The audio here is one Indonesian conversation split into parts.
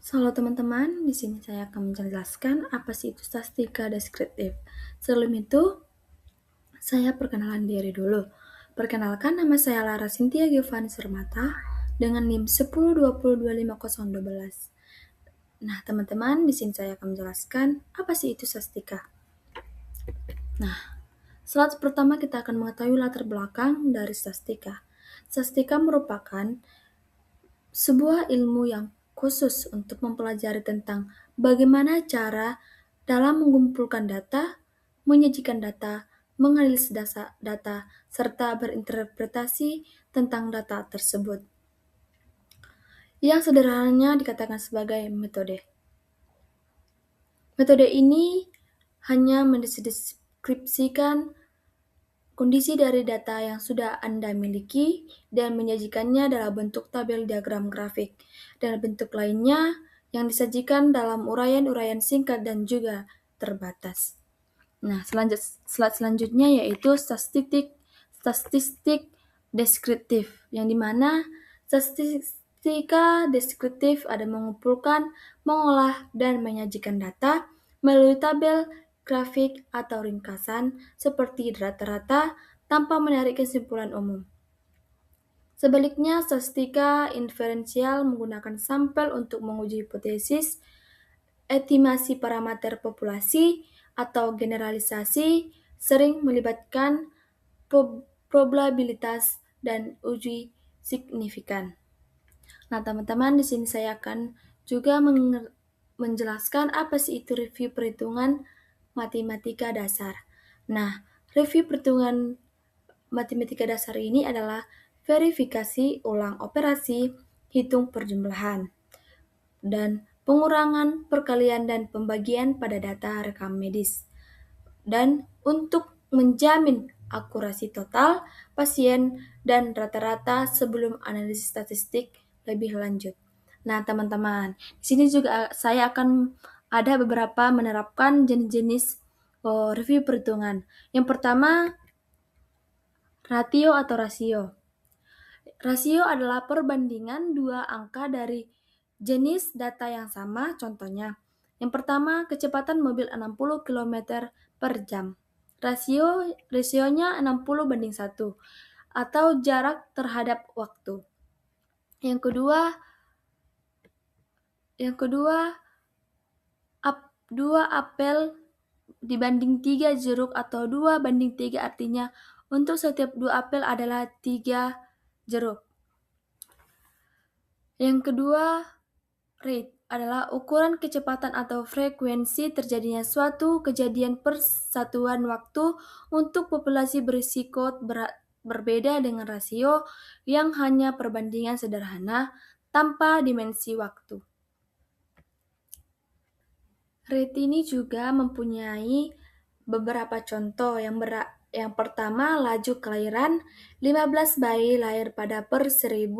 Halo teman-teman, di sini saya akan menjelaskan apa sih itu statistika deskriptif. Sebelum itu, saya perkenalan diri dulu. Perkenalkan, nama saya Lara Cynthia Giovanni Surmata dengan NIM 1020250012. Nah, teman-teman, di sini saya akan menjelaskan apa sih itu statistika. Nah, slide pertama kita akan mengetahui latar belakang dari statistika. Statistika merupakan sebuah ilmu yang khusus untuk mempelajari tentang bagaimana cara dalam mengumpulkan data, menyajikan data, menganalisis data, serta berinterpretasi tentang data tersebut. Yang sederhananya dikatakan sebagai metode. Metode ini hanya mendeskripsikan kondisi dari data yang sudah Anda miliki dan menyajikannya dalam bentuk tabel diagram grafik dan bentuk lainnya yang disajikan dalam uraian-uraian singkat dan juga terbatas. Nah, slide selanjutnya yaitu statistik deskriptif, yang dimana statistika deskriptif ada mengumpulkan, mengolah, dan menyajikan data melalui tabel, grafik, atau ringkasan seperti rata-rata tanpa menarik kesimpulan umum. Sebaliknya, statistika inferensial menggunakan sampel untuk menguji hipotesis, estimasi parameter populasi, atau generalisasi, sering melibatkan probabilitas dan uji signifikan. Nah, teman-teman, di sini saya akan juga menjelaskan apa sih itu review perhitungan matematika dasar. Nah, review perhitungan matematika dasar ini adalah verifikasi ulang operasi hitung perjumlahan dan pengurangan, perkalian, dan pembagian pada data rekam medis. Dan untuk menjamin akurasi total, pasien, dan rata-rata sebelum analisis statistik lebih lanjut. Nah, teman-teman, di sini juga saya akan ada beberapa menerapkan jenis-jenis review perhitungan. Yang pertama, ratio atau rasio. Rasio adalah perbandingan dua angka dari jenis data yang sama, contohnya. Yang pertama, kecepatan mobil 60 km per jam. Rasionya 60:1 atau jarak terhadap waktu. Yang kedua, 2 apel dibanding 3 jeruk atau 2:3, artinya untuk setiap 2 apel adalah 3 jeruk. Yang kedua, rate adalah ukuran kecepatan atau frekuensi terjadinya suatu kejadian per satuan waktu untuk populasi berisiko berbeda dengan rasio yang hanya perbandingan sederhana tanpa dimensi waktu. Rate ini juga mempunyai beberapa contoh. Yang pertama, laju kelahiran 15 bayi lahir pada per 1000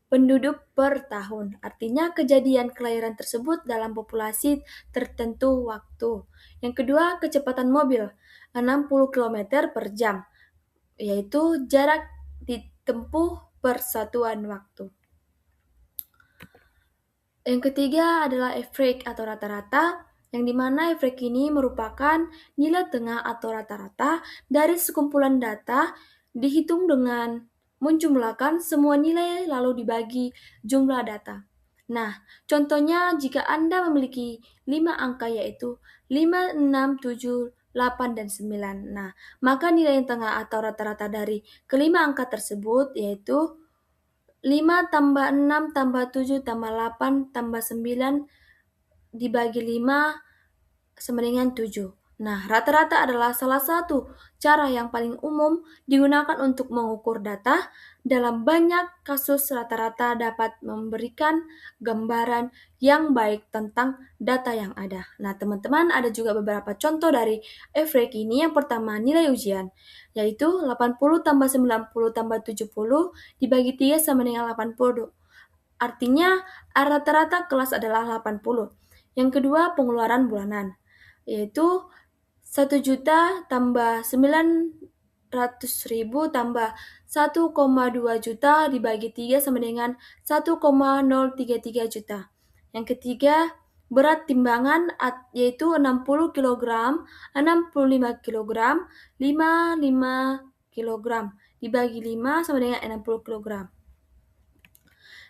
penduduk per tahun. Artinya kejadian kelahiran tersebut dalam populasi tertentu waktu. Yang kedua, kecepatan mobil 60 km per jam, yaitu jarak ditempuh per satuan waktu. Yang ketiga adalah average atau rata-rata, yang dimana average ini merupakan nilai tengah atau rata-rata dari sekumpulan data dihitung dengan menjumlahkan semua nilai lalu dibagi jumlah data. Nah, contohnya jika Anda memiliki 5 angka yaitu 5, 6, 7, 8, dan 9. Nah, maka nilai yang tengah atau rata-rata dari kelima angka tersebut yaitu 5 tambah 6 tambah 7 tambah 8 tambah 9 dibagi 5 sama dengan 7. Nah, rata-rata adalah salah satu cara yang paling umum digunakan untuk mengukur data. Dalam banyak kasus, rata-rata dapat memberikan gambaran yang baik tentang data yang ada. Nah, teman-teman, ada juga beberapa contoh dari average ini. Yang pertama, nilai ujian, yaitu 80 tambah 90 tambah 70 dibagi 3 sama dengan 80. Artinya, rata-rata kelas adalah 80. Yang kedua, pengeluaran bulanan, yaitu 1 juta tambah 900.000 tambah 1,2 juta dibagi 3 sama dengan 1,033 juta. Yang ketiga, berat timbangan yaitu 60 kg, 65 kg, 55 kg. Dibagi 5 sama dengan 60 kg.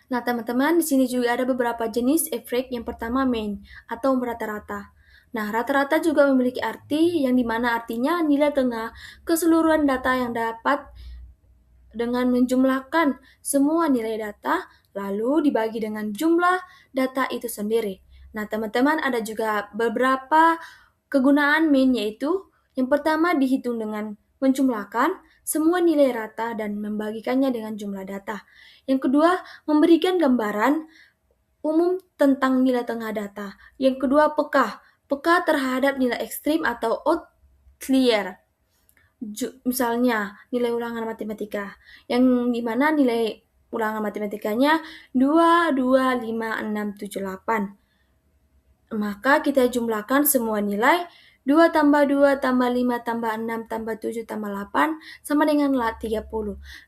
Nah, teman-teman, di sini juga ada beberapa jenis average. Yang pertama mean atau rata-rata. Nah, rata-rata juga memiliki arti yang dimana artinya nilai tengah keseluruhan data yang dapat dengan menjumlahkan semua nilai data lalu dibagi dengan jumlah data itu sendiri. Nah, teman-teman, ada juga beberapa kegunaan mean, yaitu yang pertama dihitung dengan menjumlahkan semua nilai rata dan membagikannya dengan jumlah data. Yang kedua, memberikan gambaran umum tentang nilai tengah data. Yang kedua, peka terhadap nilai ekstrim atau outlier. Misalnya, nilai ulangan matematika, yang dimana nilai ulangan matematikanya 2, 2, 5, 6, 7, 8. Maka kita jumlahkan semua nilai 2 tambah 2 tambah 5 tambah 6 tambah 7 tambah 8 sama dengan 30.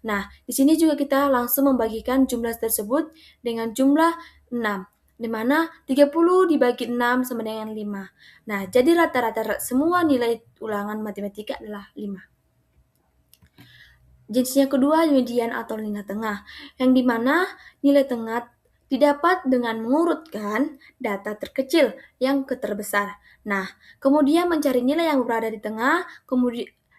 Nah, di sini juga kita langsung membagikan jumlah tersebut dengan jumlah 6, di mana 30 dibagi 6 sama dengan 5. Nah, jadi rata-rata semua nilai ulangan matematika adalah 5. Jenis yang kedua, median atau nilai tengah, yang dimana nilai tengah didapat dengan mengurutkan data terkecil yang ke terbesar. Nah, kemudian mencari nilai yang berada di tengah,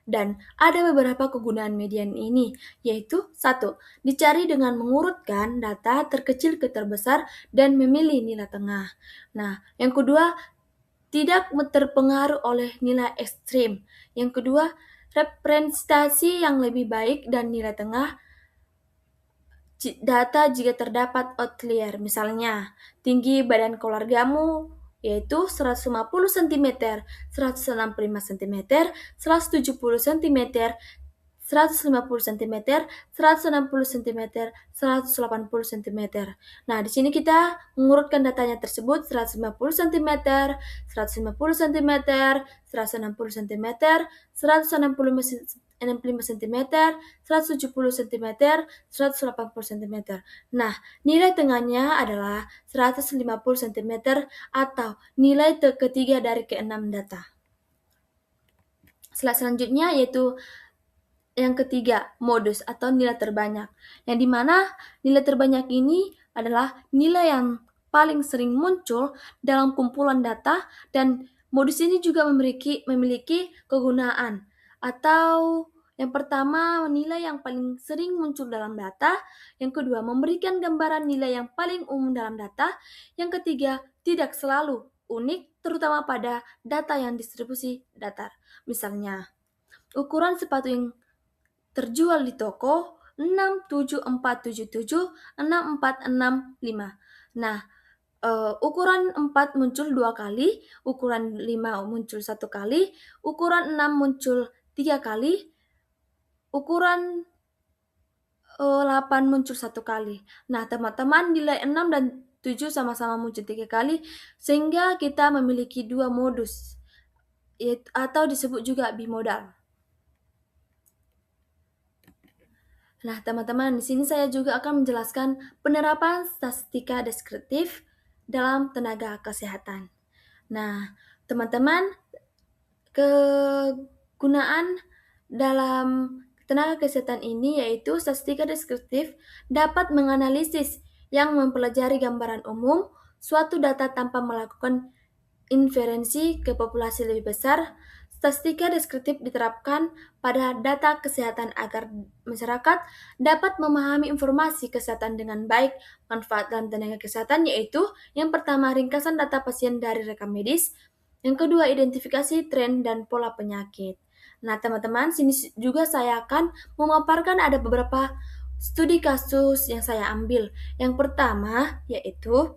dan ada beberapa kegunaan median ini, yaitu 1. Dicari dengan mengurutkan data terkecil ke terbesar dan memilih nilai tengah. Nah, yang kedua, tidak terpengaruh oleh nilai ekstrim. Yang kedua, representasi yang lebih baik dan nilai tengah data jika terdapat outlier. Misalnya, tinggi badan keluargamu yaitu 150 cm, 165 cm, 170 cm, 150 cm, 160 cm, 180 cm. Nah, di sini kita mengurutkan datanya tersebut 150 cm, 150 cm, 160 cm, 165 cm, 170 cm, 180 cm. Nah, nilai tengahnya adalah 150 cm atau nilai ketiga dari keenam data. Slide selanjutnya yaitu yang ketiga, modus atau nilai terbanyak. Yang dimana nilai terbanyak ini adalah nilai yang paling sering muncul dalam kumpulan data, dan modus ini juga memiliki kegunaan. Atau yang pertama, nilai yang paling sering muncul dalam data. Yang kedua, memberikan gambaran nilai yang paling umum dalam data. Yang ketiga, tidak selalu unik, terutama pada data yang distribusi datar. Misalnya, ukuran sepatu yang terjual di toko 67477 6465. Nah, ukuran 4 muncul 2 kali, ukuran 5 muncul 1 kali, ukuran 6 muncul 3 kali, ukuran 8 muncul 1 kali. Nah, teman-teman, nilai 6 dan 7 sama-sama muncul 3 kali, sehingga kita memiliki 2 modus, atau disebut juga bimodal. Nah, teman-teman, di sini saya juga akan menjelaskan penerapan statistika deskriptif dalam tenaga kesehatan. Nah, teman-teman, kegunaan dalam tenaga kesehatan ini yaitu statistika deskriptif dapat menganalisis yang mempelajari gambaran umum suatu data tanpa melakukan inferensi ke populasi lebih besar. Statistika deskriptif diterapkan pada data kesehatan agar masyarakat dapat memahami informasi kesehatan dengan baik. Manfaat dalam tenaga kesehatan yaitu yang pertama, ringkasan data pasien dari rekam medis. Yang kedua, identifikasi tren dan pola penyakit. Nah, teman-teman, sini juga saya akan memaparkan ada beberapa studi kasus yang saya ambil. Yang pertama yaitu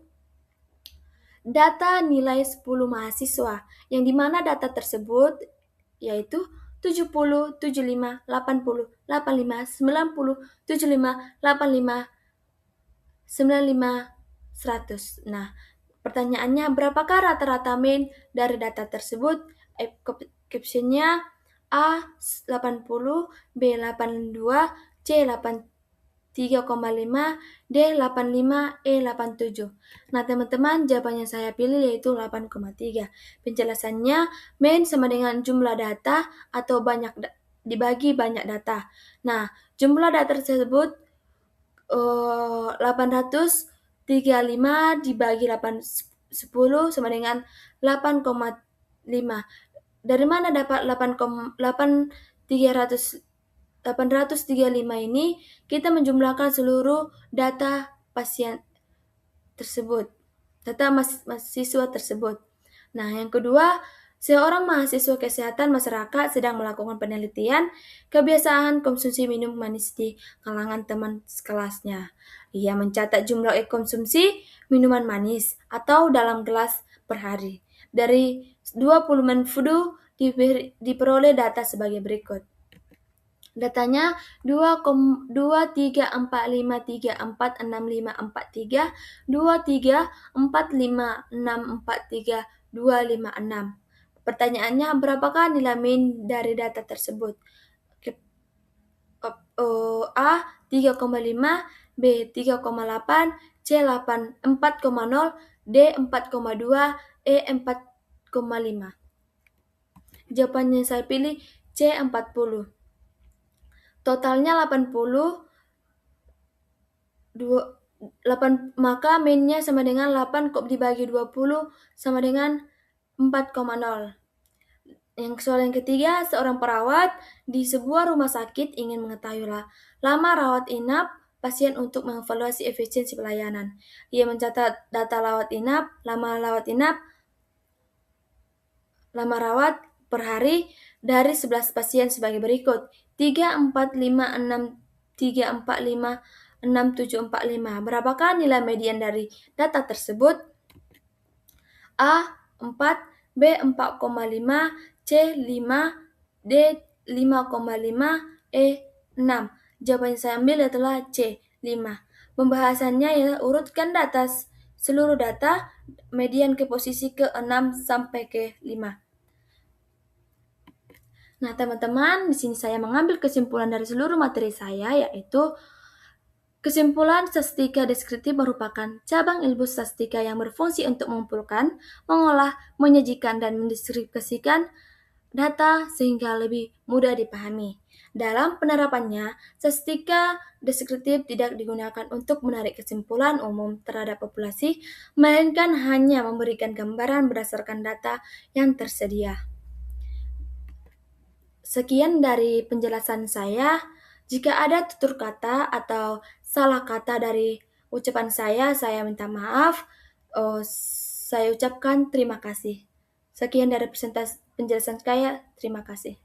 data nilai 10 mahasiswa, yang dimana data tersebut yaitu 70, 75, 80, 85, 90, 75, 85, 95, 100. Nah, pertanyaannya, berapakah rata-rata mean dari data tersebut? Captionnya A 80, B 82, C 83, 3,5, D 85, E 87. Nah, teman-teman, jawaban yang saya pilih yaitu 8,3. Penjelasannya, main sama dengan jumlah data atau dibagi banyak data. Nah, jumlah data tersebut 835 dibagi 10 sama dengan 8,5. Dari mana dapat 835 ini? Kita menjumlahkan seluruh data pasien tersebut, data mahasiswa tersebut. Nah, yang kedua, seorang mahasiswa kesehatan masyarakat sedang melakukan penelitian kebiasaan konsumsi minum manis di kalangan teman sekelasnya. Ia mencatat jumlah konsumsi minuman manis atau dalam gelas per hari. Dari 20 menu diperoleh data sebagai berikut. Datanya 2,345346543, 2345632556. Pertanyaannya, berapakah nilai min dari data tersebut? A 3,5, B 3,8, C 4,0, D 4,2, E 4,5. Jawabannya saya pilih C 40. Totalnya 80, maka minnya sama dengan 8 dibagi 20 sama dengan 4,0. Yang soal yang ketiga, seorang perawat di sebuah rumah sakit ingin mengetahui lama rawat inap pasien untuk mengevaluasi efisiensi pelayanan. Ia mencatat data lama rawat per hari dari 11 pasien sebagai berikut. 3, 4, 5, 6, 3, 4, 5, 6, 7, 4, 5. Berapakah nilai median dari data tersebut? A 4, B 4,5, C 5, D 5,5, E 6. Jawaban yang saya ambil adalah C 5. Pembahasannya ya, urutkan seluruh data median ke posisi ke-6 sampai ke-5. Nah, teman-teman, di sini saya mengambil kesimpulan dari seluruh materi saya, yaitu kesimpulan statistika deskriptif merupakan cabang ilmu statistika yang berfungsi untuk mengumpulkan, mengolah, menyajikan, dan mendeskripsikan data sehingga lebih mudah dipahami. Dalam penerapannya, statistika deskriptif tidak digunakan untuk menarik kesimpulan umum terhadap populasi, melainkan hanya memberikan gambaran berdasarkan data yang tersedia. Sekian dari penjelasan saya. Jika ada tutur kata atau salah kata dari ucapan saya minta maaf. Saya ucapkan terima kasih. Sekian dari penjelasan saya. Terima kasih.